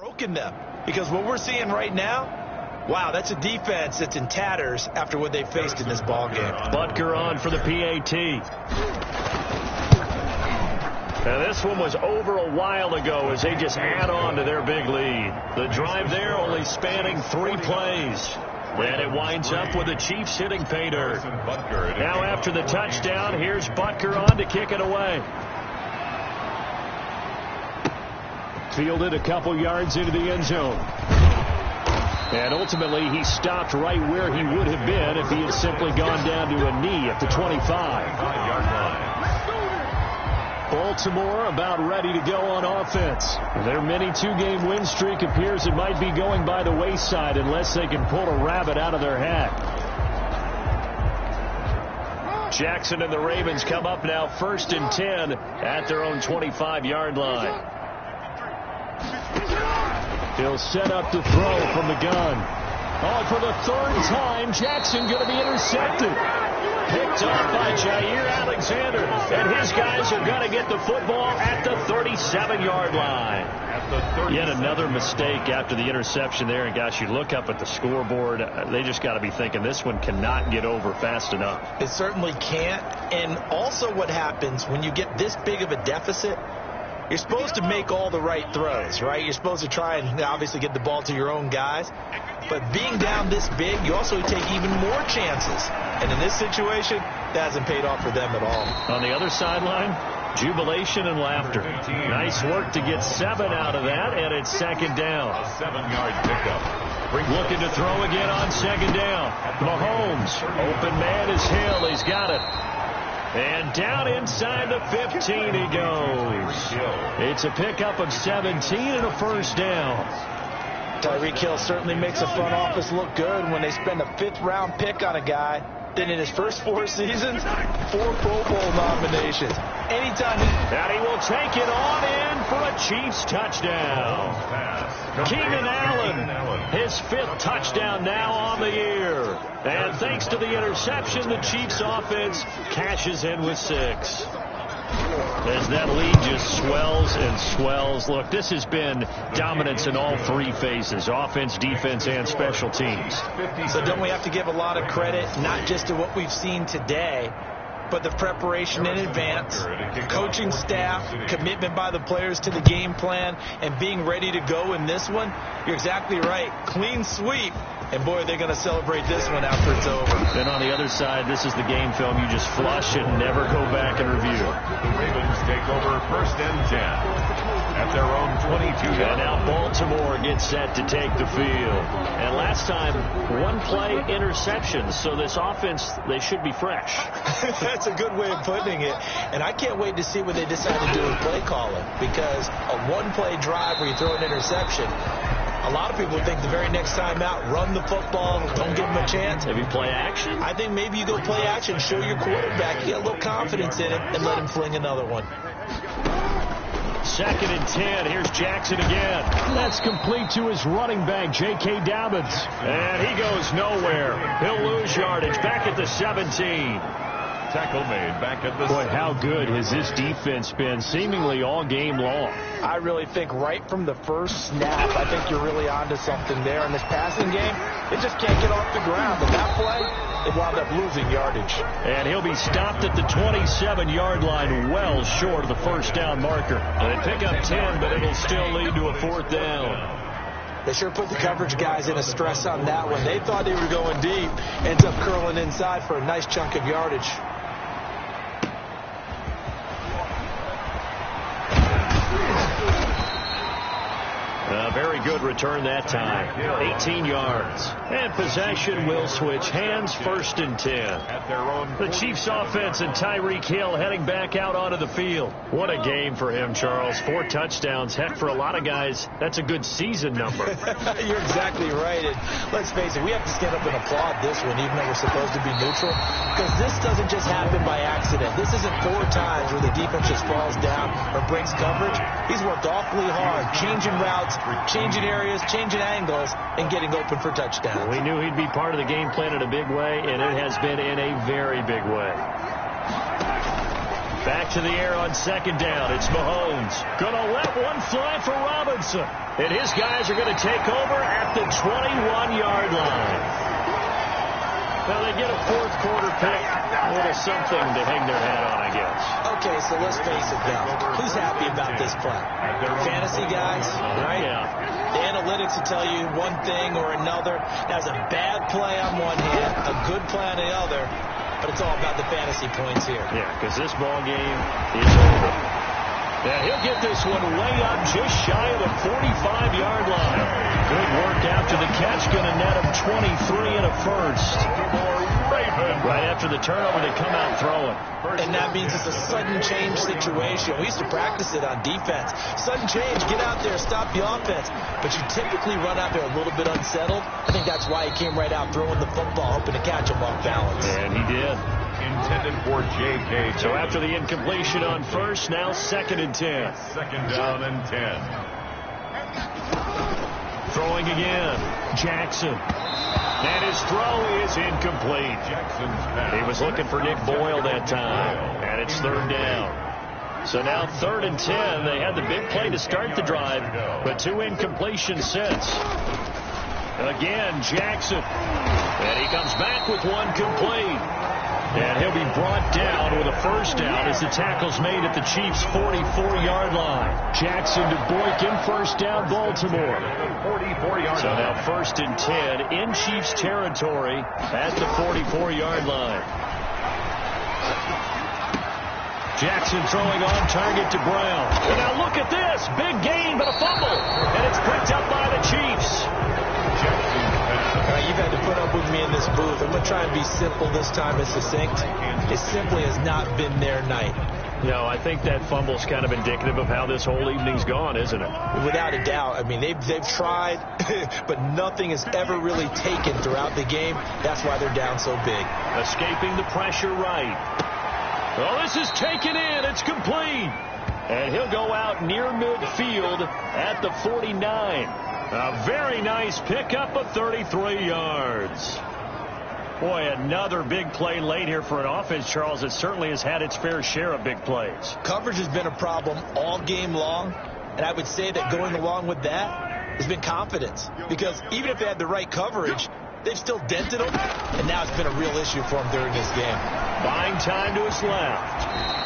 Broken them. Because what we're seeing right now, wow, that's a defense that's in tatters after what they faced in this ball game. Butker on for the PAT. And this one was over a while ago as they just add on to their big lead. The drive there only spanning 3 plays. And it winds up with the Chiefs hitting pay dirt. Now after the touchdown, here's Butker on to kick it away. Fielded a couple yards into the end zone. And ultimately, he stopped right where he would have been if he had simply gone down to a knee at the 25-yard line. Baltimore about ready to go on offense. Their mini 2-game win streak appears it might be going by the wayside unless they can pull a rabbit out of their hat. Jackson and the Ravens come up now 1st and 10 at their own 25-yard line. He'll set up to throw from the gun. Oh, for the 3rd time, Jackson going to be intercepted. Picked off by Jair Alexander. And his guys are going to get the football at the 37-yard line. Yet another mistake after the interception there. And, gosh, you look up at the scoreboard. They just got to be thinking this one cannot get over fast enough. It certainly can't. And also what happens when you get this big of a deficit, you're supposed to make all the right throws, right? You're supposed to try and obviously get the ball to your own guys. But being down this big, you also take even more chances. And in this situation, that hasn't paid off for them at all. On the other sideline, jubilation and laughter. Nice work to get 7 out of that, and it's 2nd down. A 7-yard pickup. Looking to throw again on 2nd down. Mahomes, open man is Hill. He's got it. And down inside the 15 he goes. It's a pickup of 17 and a 1st down. Tyreek Hill certainly makes the front office look good when they spend a 5th-round pick on a guy. Then in his first 4 seasons, 4 Pro Bowl nominations. Anytime and he will take it on in for a Chiefs touchdown. Keenan Allen, his 5th touchdown now on the year. And thanks to the interception, the Chiefs offense cashes in with 6. As that lead just swells and swells. Look, this has been dominance in all 3 phases, offense, defense, and special teams. So don't we have to give a lot of credit, not just to what we've seen today, but the preparation in advance, coaching staff, commitment by the players to the game plan, and being ready to go in this one? You're exactly right. Clean sweep. And, boy, they're going to celebrate this one after it's over. Then on the other side, this is the game film you just flush and never go back and review. The Ravens take over 1st and 10 at their own 22. And now Baltimore gets set to take the field. And last time, 1-play interceptions. So this offense, they should be fresh. That's a good way of putting it. And I can't wait to see what they decide to do with play calling. Because a 1-play drive where you throw an interception, a lot of people think the very next time out, run the football, don't give them a chance. Maybe play action? I think maybe you go play action, show your quarterback, get a little confidence in it, and let him fling another one. 2nd and 10. Here's Jackson again. That's complete to his running back, J.K. Dobbins. And he goes nowhere. He'll lose yardage back at the 17. Tackle made back at the Boy, how good has this defense been seemingly all game long? I really think right from the first snap, I think you're really onto something there. In this passing game, they just can't get off the ground. But that play, they wound up losing yardage. And he'll be stopped at the 27-yard line, well short of the 1st down marker. They pick up 10, but it'll still lead to a 4th down. They sure put the coverage guys in a stress on that one. They thought they were going deep. Ends up curling inside for a nice chunk of yardage. A very good return that time. 18 yards. And possession will switch hands, 1st and 10. The Chiefs offense and Tyreek Hill heading back out onto the field. What a game for him, Charles. 4 touchdowns. Heck, for a lot of guys, that's a good season number. You're exactly right. And let's face it, we have to stand up and applaud this one, even though we're supposed to be neutral. Because this doesn't just happen by accident. This isn't 4 times where the defense just falls down or breaks coverage. He's worked awfully hard, changing routes, changing areas, changing angles, and getting open for touchdowns. We knew he'd be part of the game plan in a big way, and it has been in a very big way. Back to the air on second down. It's Mahomes. Going to let one fly for Robinson. And his guys are going to take over at the 21-yard line. Well, they get a fourth quarter pick. A little something to hang their hat on, I guess. Okay, so let's face it now. Who's happy about this play? Fantasy guys, right? Yeah. The analytics will tell you one thing or another. That's a bad play on one hand, a good play on the other, but it's all about the fantasy points here. Yeah, because this ball game is over. Yeah, he'll get this one way up just shy of the 45-yard line. Good work after the catch. Going to net him 23 and a first. Right after the turnover, they come out throwing. And that means it's a sudden change situation. We used to practice it on defense. Sudden change, get out there, stop the offense. But you typically run out there a little bit unsettled. I think that's why he came right out throwing the football, hoping to catch him off balance. And he did. Intended for J.K. So after the incompletion on first, now 2nd and 10. Second down and 10. Throwing again. Jackson. And his throw is incomplete. He was looking for Nick Boyle that time. And it's 3rd down. So now 3rd and 10. They had the big play to start the drive, but 2 incompletions since. Again, Jackson. And he comes back with one complete. And he'll be brought down with a first down as the tackle's made at the Chiefs' 44-yard line. Jackson to Boykin, first down, Baltimore. So now 1st and 10 in Chiefs territory at the 44-yard line. Jackson throwing on target to Brown. And now look at this. Big gain, but a fumble. And it's picked up by the Chiefs. You've had to put up with me in this booth. I'm going to try and be simple this time and succinct. It simply has not been their night. No, I think that fumble's kind of indicative of how this whole evening's gone, isn't it? Without a doubt. I mean, they've tried, but nothing has ever really taken throughout the game. That's why they're down so big. Escaping the pressure right. Well, this is taken in. It's complete. And he'll go out near midfield at the 49. A very nice pickup of 33 yards. Boy, another big play late here for an offense, Charles, that certainly has had its fair share of big plays. Coverage has been a problem all game long, and I would say that going along with that has been confidence. Because even if they had the right coverage, they've still dented them, and now it's been a real issue for them during this game. Buying time to his left.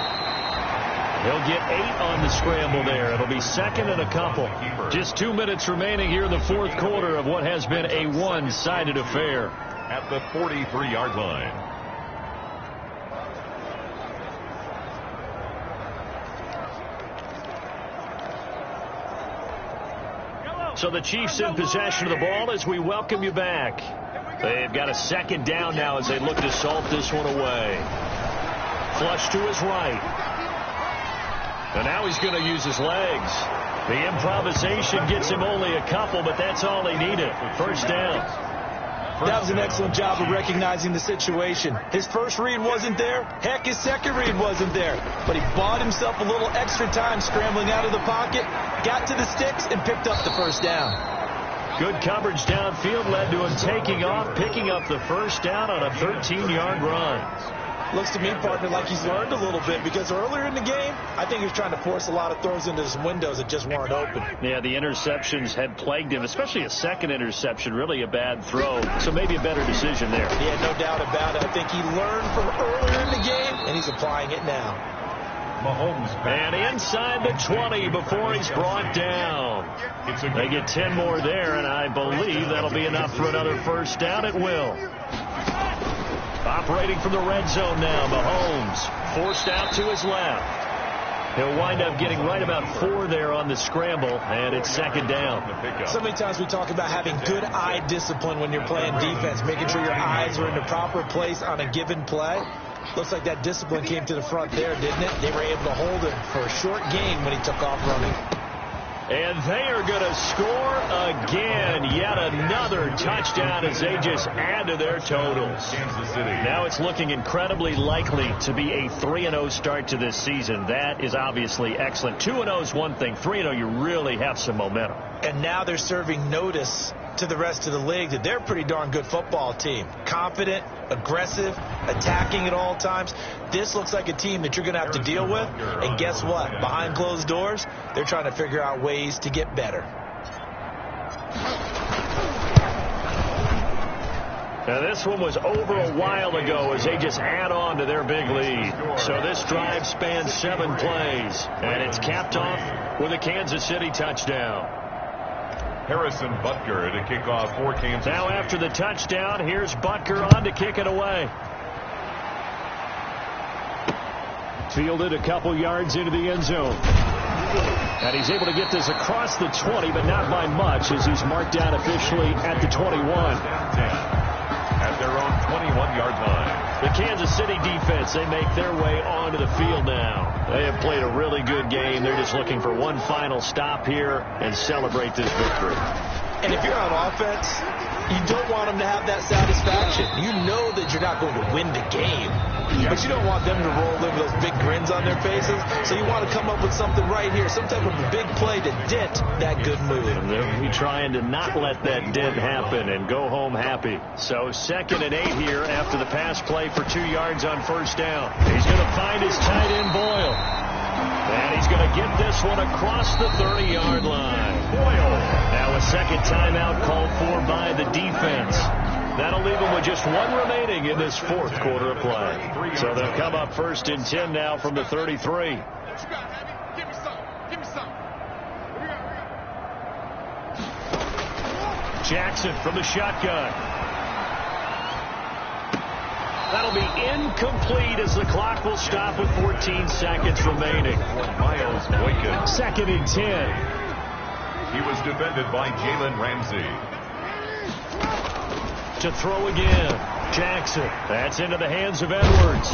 He'll get 8 on the scramble there. It'll be 2nd and a couple. Just 2 minutes remaining here in the 4th quarter of what has been a one-sided affair. At the 43-yard line. So the Chiefs in possession of the ball as we welcome you back. They've got a 2nd down now as they look to salt this one away. Flush to his right. And now he's going to use his legs. The improvisation gets him only a couple, but that's all they needed. First down. That was an excellent job of recognizing the situation. His first read wasn't there. Heck, his second read wasn't there. But he bought himself a little extra time scrambling out of the pocket, got to the sticks, and picked up the first down. Good coverage downfield led to him taking off, picking up the first down on a 13-yard run. Looks to me, partner, like he's learned a little bit, because earlier in the game, I think he was trying to force a lot of throws into some windows that just weren't open. Yeah, the interceptions had plagued him, especially a second interception, really a bad throw. So maybe a better decision there. Yeah, no doubt about it. I think he learned from earlier in the game, and he's applying it now. Mahomes. And inside the 20 before he's brought down. They get 10 more there, and I believe that'll be enough for another first down. It will. Operating from the red zone now, Mahomes forced out to his left. He'll wind up getting right about 4 there on the scramble, and it's 2nd down. So many times we talk about having good eye discipline when you're playing defense, making sure your eyes are in the proper place on a given play. Looks like that discipline came to the front there, didn't it? They were able to hold him for a short gain when he took off running. And they are going to score again. Yet another touchdown as they just add to their totals. Kansas City. Now it's looking incredibly likely to be a 3-0 start to this season. That is obviously excellent. 2-0 is one thing. 3-0, you really have some momentum. And now they're serving notice to the rest of the league that they're a pretty darn good football team. Confident, aggressive, attacking at all times. This looks like a team that you're going to have to deal with. And guess what? Behind closed doors, they're trying to figure out ways to get better. Now, this one was over a while ago as they just add on to their big lead. So this drive spans 7 plays, and it's capped off with a Kansas City touchdown. Harrison Butker to kick off for Kansas Now, City. after the touchdown, here's Butker on to kick it away. Fielded a couple yards into the end zone. And he's able to get this across the 20, but not by much, as he's marked down officially at the 21. At their own 21-yard line. The Kansas City defense, they make their way onto the field now. They have played a really good game. They're just looking for one final stop here and celebrate this victory. And if you're on offense, you don't want them to have that satisfaction. You know that you're not going to win the game, but you don't want them to roll in with those big grins on their faces. So you want to come up with something right here, some type of a big play to dent that good mood. And they'll be trying to not let that dent happen and go home happy. So 2nd and 8 here after the pass play for 2 yards on first down. He's going to find his tight end Boyle. And he's going to get this one across the 30-yard line. Boyle. Now a second timeout called for by the defense. That'll leave them with just 1 remaining in this 4th quarter of play. So they'll come up 1st and 10 now from the 33. Jackson from the shotgun. That'll be incomplete as the clock will stop with 14 seconds remaining. Miles Boykin. 2nd and 10. He was defended by Jalen Ramsey. To throw again. Jackson. That's into the hands of Edwards.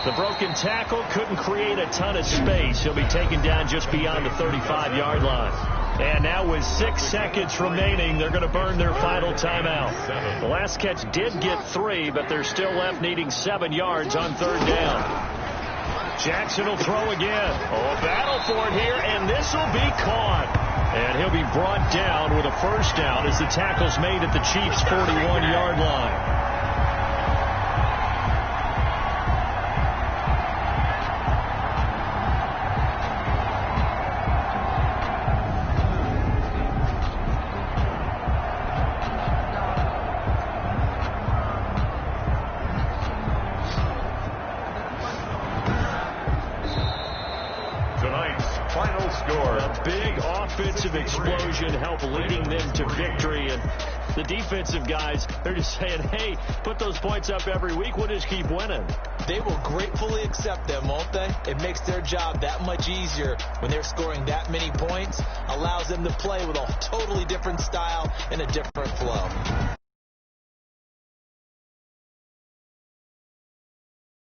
The broken tackle couldn't create a ton of space. He'll be taken down just beyond the 35-yard line. And now with 6 seconds remaining, they're going to burn their final timeout. The last catch did get 3, but they're still left needing 7 yards on 3rd down. Jackson will throw again. Oh, battle for it here, and this will be caught. And he'll be brought down with a first down as the tackle's made at the Chiefs' 41-yard line. Explosion help leading them to victory, and the defensive guys, they're just saying, hey, put those points up every week, we'll just keep winning. They will gratefully accept them, won't they? It makes their job that much easier when they're scoring that many points, allows them to play with a totally different style and a different flow.